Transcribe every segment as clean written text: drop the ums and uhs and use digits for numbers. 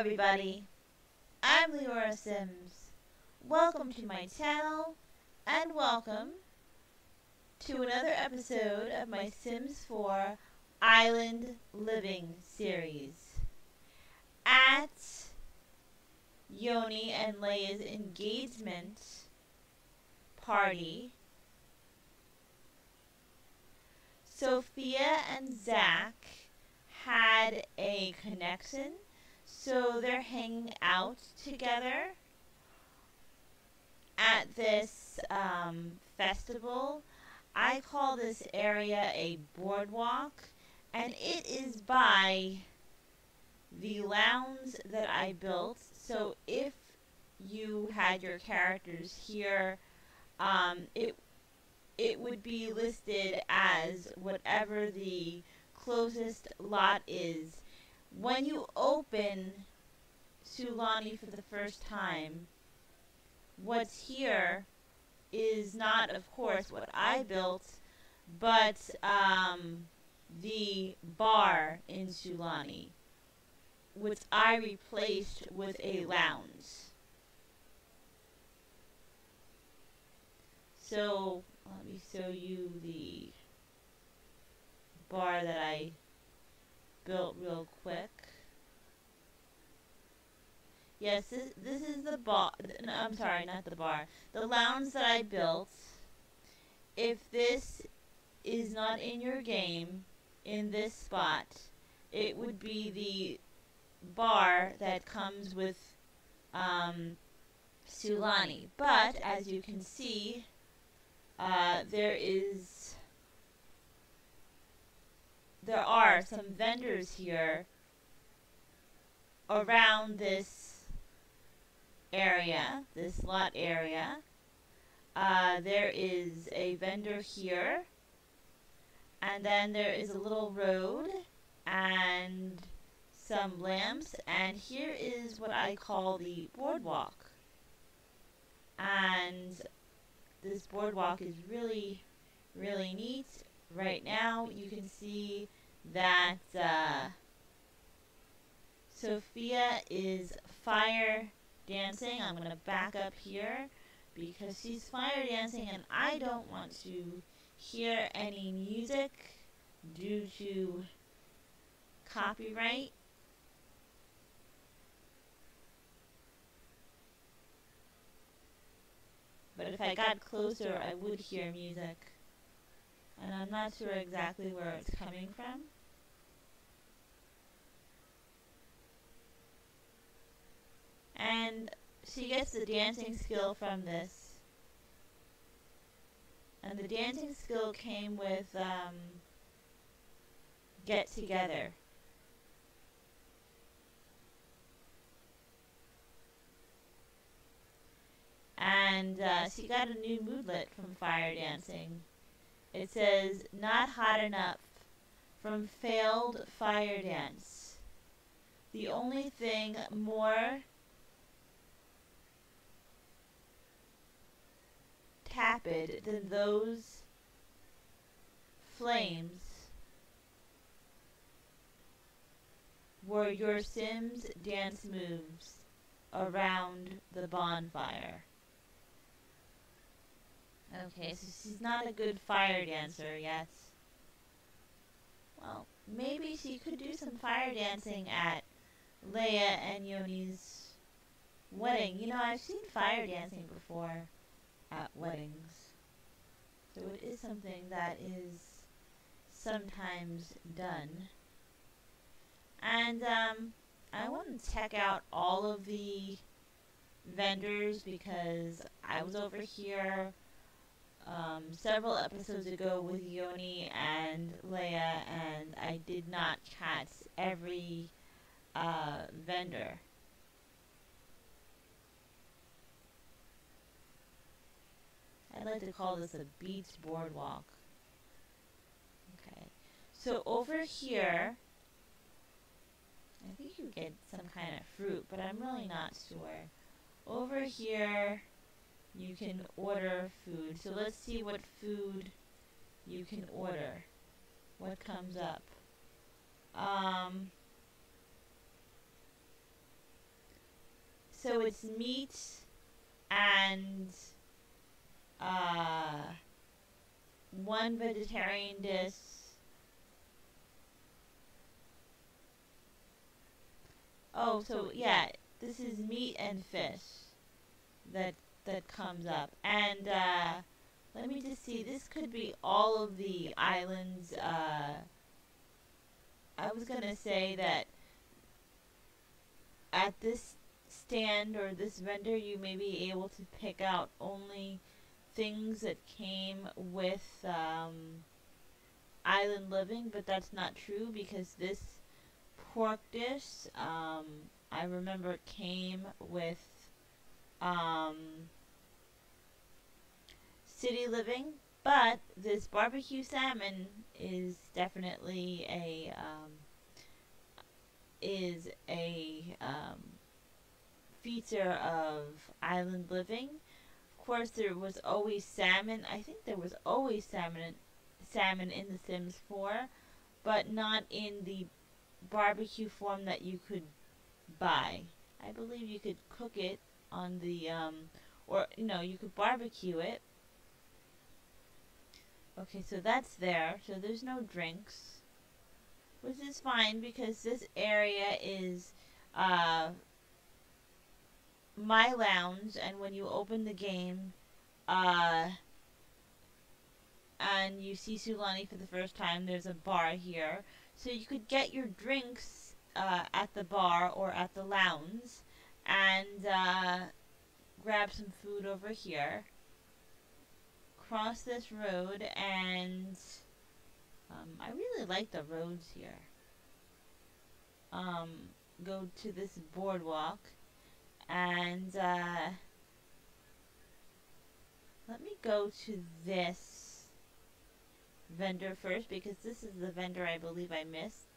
everybody, I'm Leora Sims. Welcome to my channel, and welcome to another episode of my Sims 4 Island Living series. At Yoni and Leia's engagement party, Sophia and Zach had a connection, so they're hanging out together at this festival. I call this area a boardwalk, and it is by the lounge that I built. So if you had your characters here, it would be listed as whatever the closest lot is. When you open Sulani for the first time, what's here is not, of course, what I built, but the bar in Sulani, which I replaced with a lounge. So let me show you the bar that I built real quick. Yes, this is the bar. No, I'm sorry, not the bar. The lounge that I built. If this is not in your game, in this spot, it would be the bar that comes with Sulani. But as you can see, there are some vendors here around this area, this lot area. There is a vendor here, and then there is a little road and some lamps, and here is what I call the boardwalk. And this boardwalk is really, really neat. Right now you can see that Sophia is fire dancing. I'm going to back up here because she's fire dancing and I don't want to hear any music due to copyright. But if I got closer, I would hear music. And I'm not sure exactly where it's coming from. And she gets the dancing skill from this. And the dancing skill came with Get Together. And she got a new moodlet from fire dancing. It says, "Not hot enough," from failed fire dance. The only thing more tepid than those flames were your Sims dance moves around the bonfire. Okay, so she's not a good fire dancer yet. Well, maybe she could do some fire dancing at Leia and Yoni's wedding. You know, I've seen fire dancing before at weddings. So it is something that is sometimes done. And I want to check out all of the vendors because I was over here several episodes ago with Yoni and Leia, and I did not catch every vendor. I'd like to call this a beach boardwalk. Okay, so over here, I think you get some kind of fruit, but I'm really not sure. Over here, you can order food. So let's see what food you can order. What comes up? so it's meat and one vegetarian dish. Oh, so yeah, this is meat and fish that comes up. And let me just see. This could be all of the islands. I was gonna say that at this stand or this vendor, you may be able to pick out only things that came with island living, but that's not true because this pork dish, I remember came with um, city living, but this barbecue salmon is definitely a feature of island living. Of course, there was always salmon. I think there was always salmon in The Sims 4, but not in the barbecue form that you could buy. I believe you could cook it on the or you could barbecue it. Okay, so that's there. So there's no drinks, which is fine because this area is my lounge, and when you open the game and you see Sulani for the first time, there's a bar here. So you could get your drinks at the bar or at the lounge and grab some food over here. Cross this road and I really like the roads here. Go to this boardwalk and let me go to this vendor first because this is the vendor I believe I missed.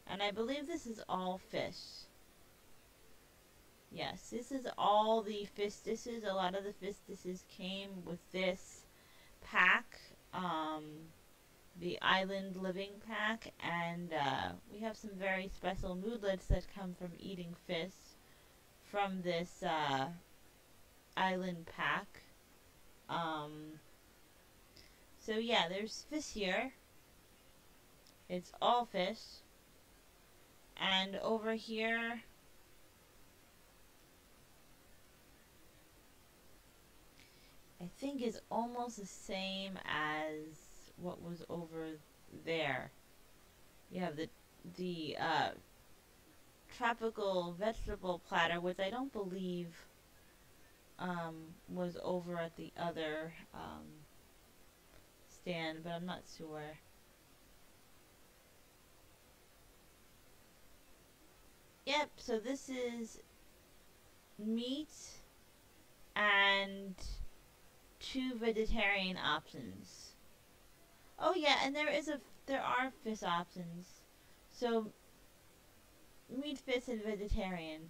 And I believe this is all fish. Yes, this is all the fish dishes. A lot of the fish dishes came with this pack. The island living pack. And we have some very special moodlets that come from eating fish from this island pack. So yeah, there's fish here. It's all fish. And over here, I think is almost the same as what was over there. You have the tropical vegetable platter, which I don't believe was over at the other stand, but I'm not sure. Yep, so this is meat and 2 vegetarian options. Oh yeah, and there are fish options. So meat, fish, and vegetarian.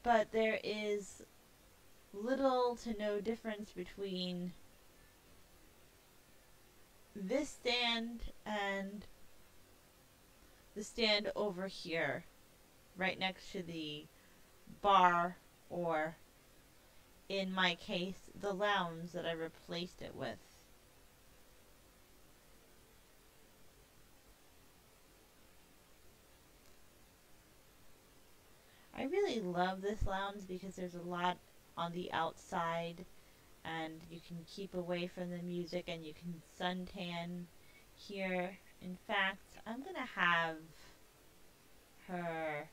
But there is little to no difference between this stand and the stand over here, right next to the bar, or in my case, the lounge that I replaced it with. I really love this lounge because there's a lot on the outside and you can keep away from the music and you can suntan here. In fact, I'm gonna have her.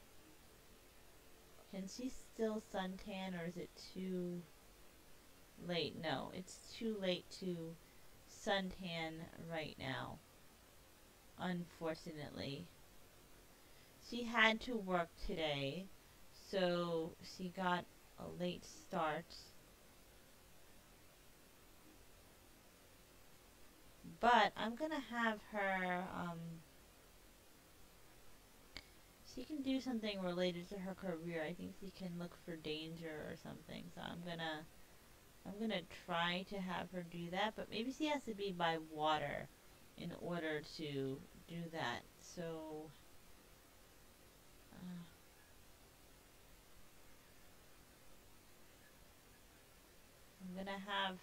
Can she still suntan or is it too late? No, it's too late to suntan right now, unfortunately. She had to work today, so she got a late start. But I'm gonna have her, she can do something related to her career. I think she can look for danger or something. So I'm gonna try to have her do that. But maybe she has to be by water in order to do that. So have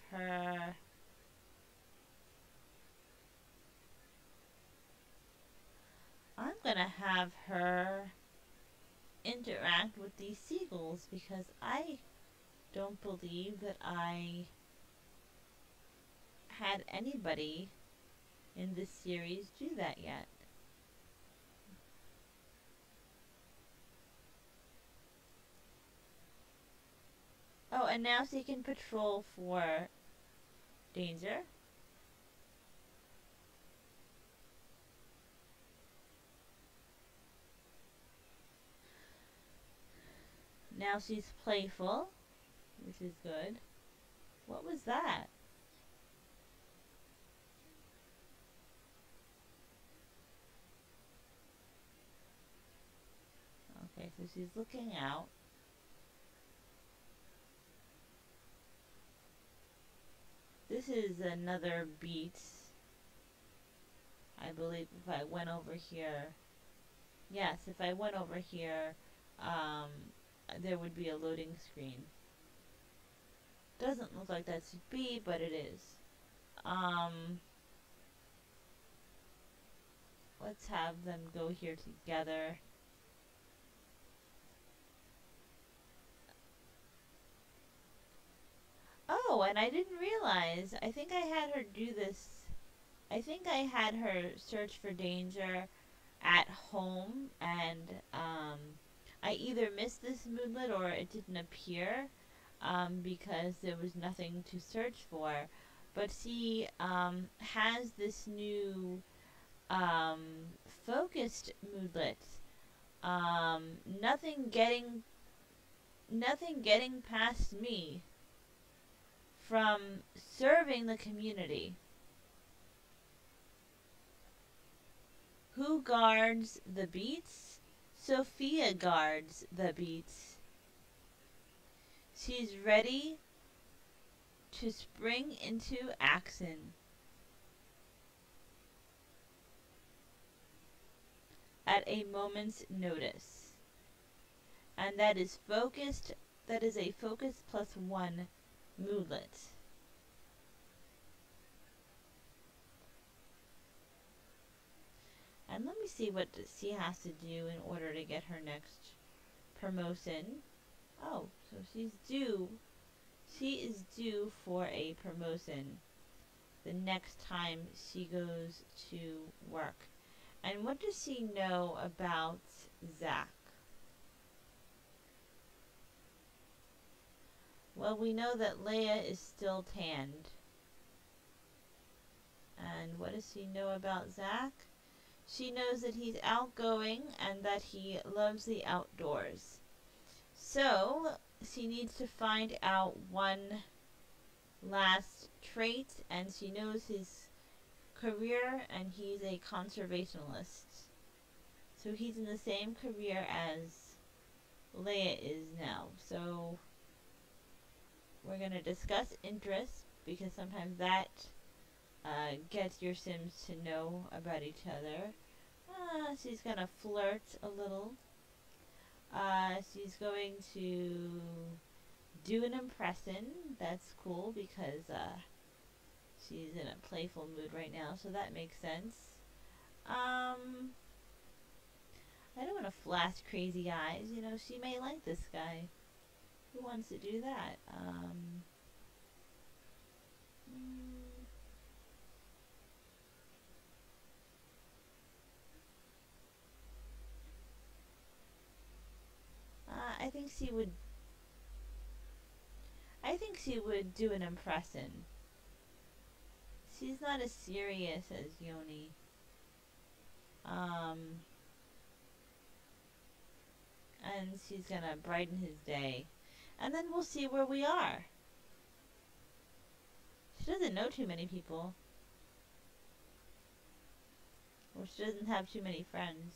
her interact with these seagulls because I don't believe that I had anybody in this series do that yet. Oh, and now she can patrol for danger. Now she's playful, which is good. What was that? Okay, so she's looking out. This is another beat. I believe if I went over here. Yes, if I went over here, there would be a loading screen. Doesn't look like that should be, but it is. Let's have them go here together. Oh, and I didn't realize. I think I had her do this. I think I had her search for danger at home, and I either missed this moodlet or it didn't appear because there was nothing to search for. But she has this new focused moodlet. Nothing getting past me from serving the community. Who guards the beats? Sophia guards the beats. She's ready to spring into action at a moment's notice. And that is focused, that is a focus +1 moodlet. And let me see what she has to do in order to get her next promotion. Oh, so she is due for a promotion the next time she goes to work. And what does she know about Zach? Well, we know that Leia is still tanned. And what does she know about Zach? She knows that he's outgoing and that he loves the outdoors. So, she needs to find out one last trait, and she knows his career, and he's a conservationist. So he's in the same career as Leia is now. So we're going to discuss interests, because sometimes that gets your Sims to know about each other. She's going to flirt a little. She's going to do an impression. That's cool because she's in a playful mood right now, so that makes sense. I don't want to flash crazy eyes. You know, she may like this guy. Who wants to do that? I think she would. I think she would do an impression. She's not as serious as Yoni. And she's gonna brighten his day. And then we'll see where we are. She doesn't know too many people. Or she doesn't have too many friends.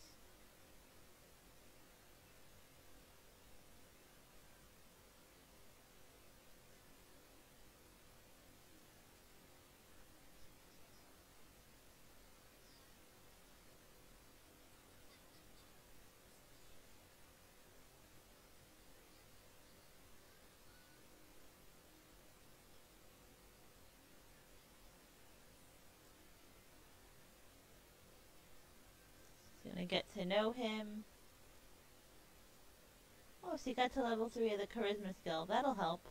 gonna get to know him. Oh, so you got to level 3 of the charisma skill. That'll help.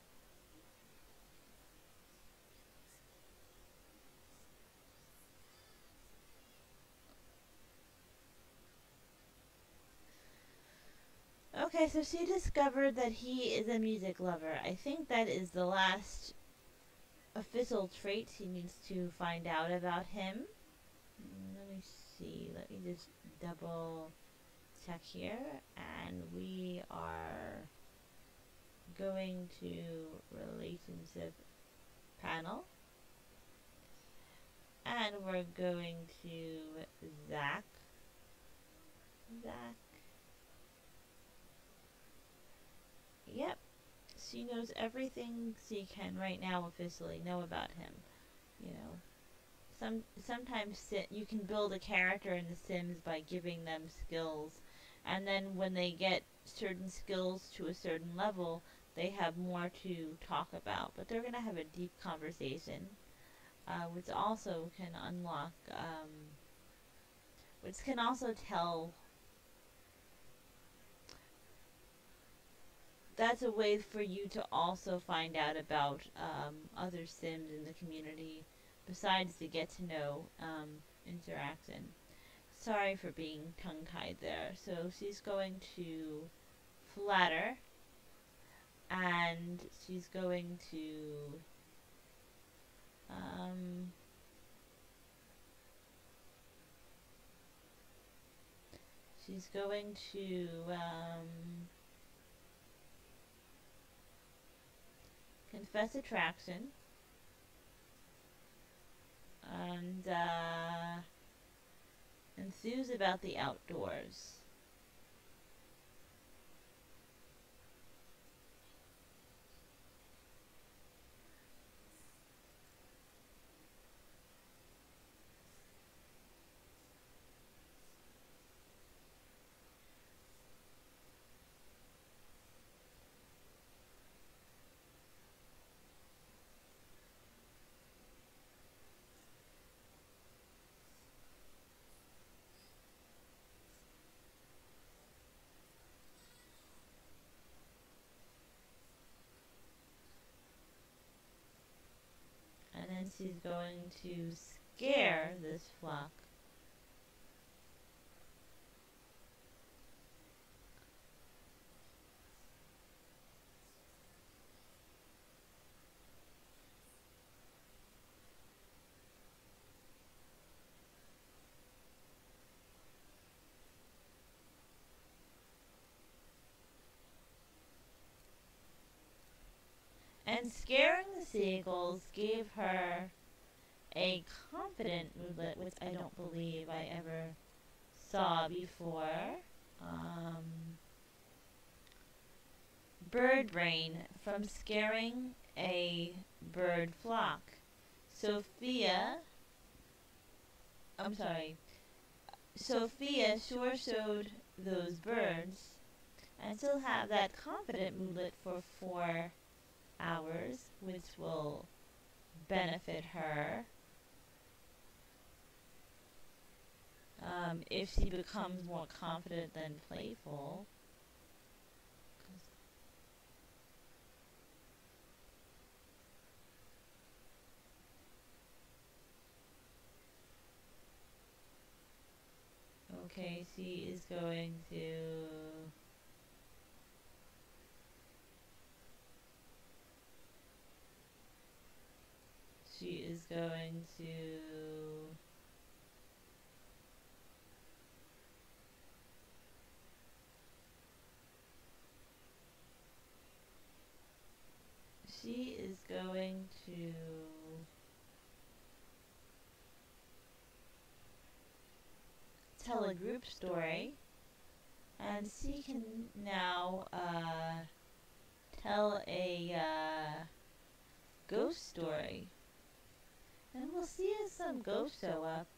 Okay, so she discovered that he is a music lover. I think that is the last official trait she needs to find out about him. Let me see. Let me just double check here. And we are going to relationship panel. And we're going to Zach. Yep. She knows everything she can right now officially know about him. You know, sometimes you can build a character in The Sims by giving them skills, and then when they get certain skills to a certain level, they have more to talk about. But they're gonna have a deep conversation, which also can unlock, which can also tell. That's a way for you to also find out about other Sims in the community, besides the get to know interaction. Sorry for being tongue tied there. So she's going to flatter, and she's going to confess attraction, and enthuse about the outdoors. And then she's going to scare this flock. And scaring the seagulls gave her a confident moodlet, which I don't believe I ever saw before. Bird brain from scaring a bird flock. Sophia sure showed those birds, and she'll have that confident moodlet for 4 hours, which will benefit her if she becomes more confident than playful. Okay, she is going to tell a group story, and she can now tell a ghost story. And we'll see if some ghosts show up.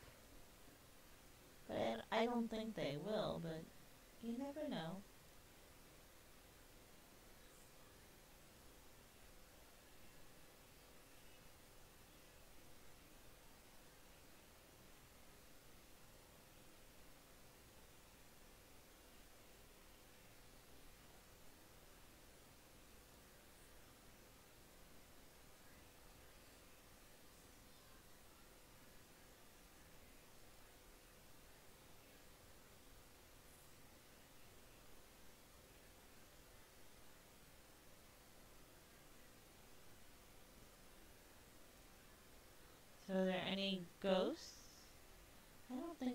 But I don't think they will, but you never know.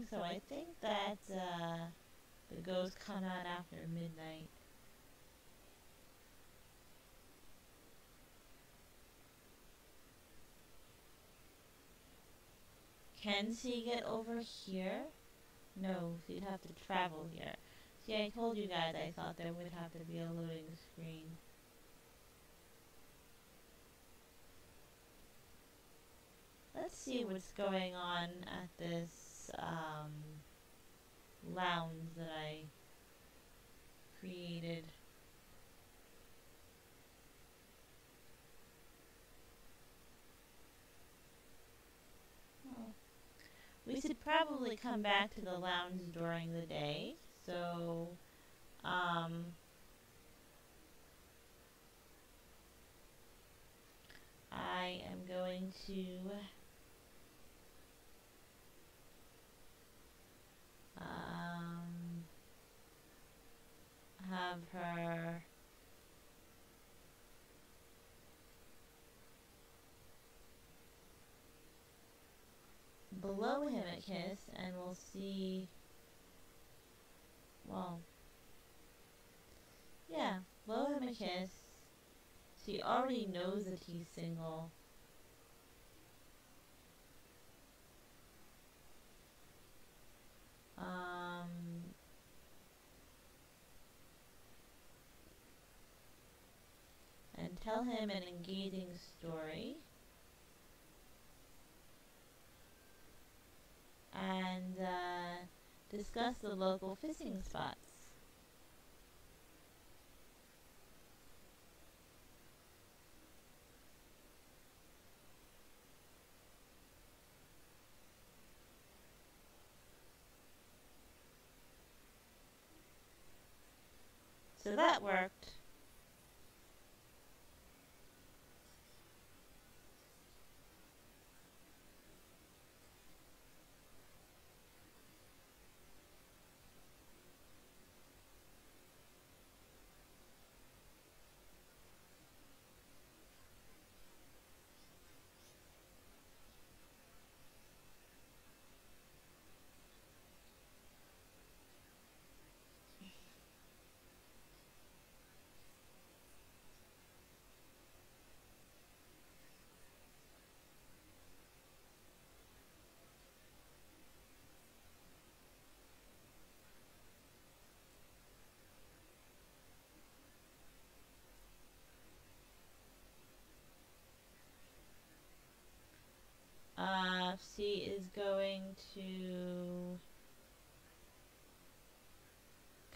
so I think that the ghosts come out after midnight. Can she get over here? No, she'd have to travel here. See, I told you guys I thought there would have to be a loading screen. Let's see what's going on at this lounge that I created. Oh. We should probably come back to the lounge during the day, so I am going to have her blow him a kiss, and we'll see. Well, yeah, blow him a kiss. She already knows that he's single. And tell him an engaging story. And discuss the local fishing spots. So that worked. She is going to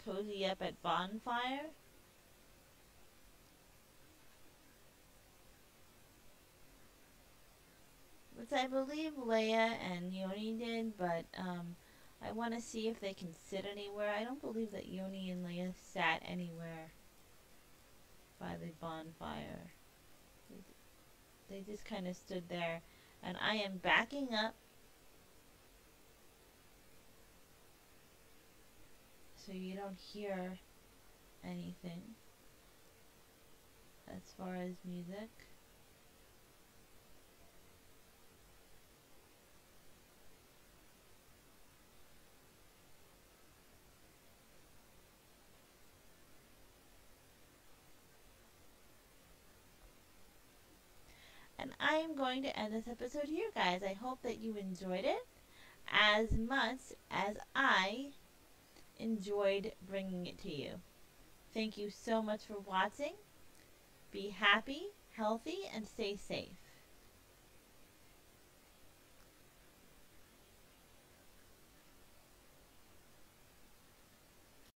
cozy up at bonfire. Which I believe Leia and Yoni did, but I want to see if they can sit anywhere. I don't believe that Yoni and Leia sat anywhere by the bonfire. They just kind of stood there. And I am backing up so you don't hear anything as far as music. And I'm going to end this episode here, guys. I hope that you enjoyed it as much as I enjoyed bringing it to you. Thank you so much for watching. Be happy, healthy, and stay safe.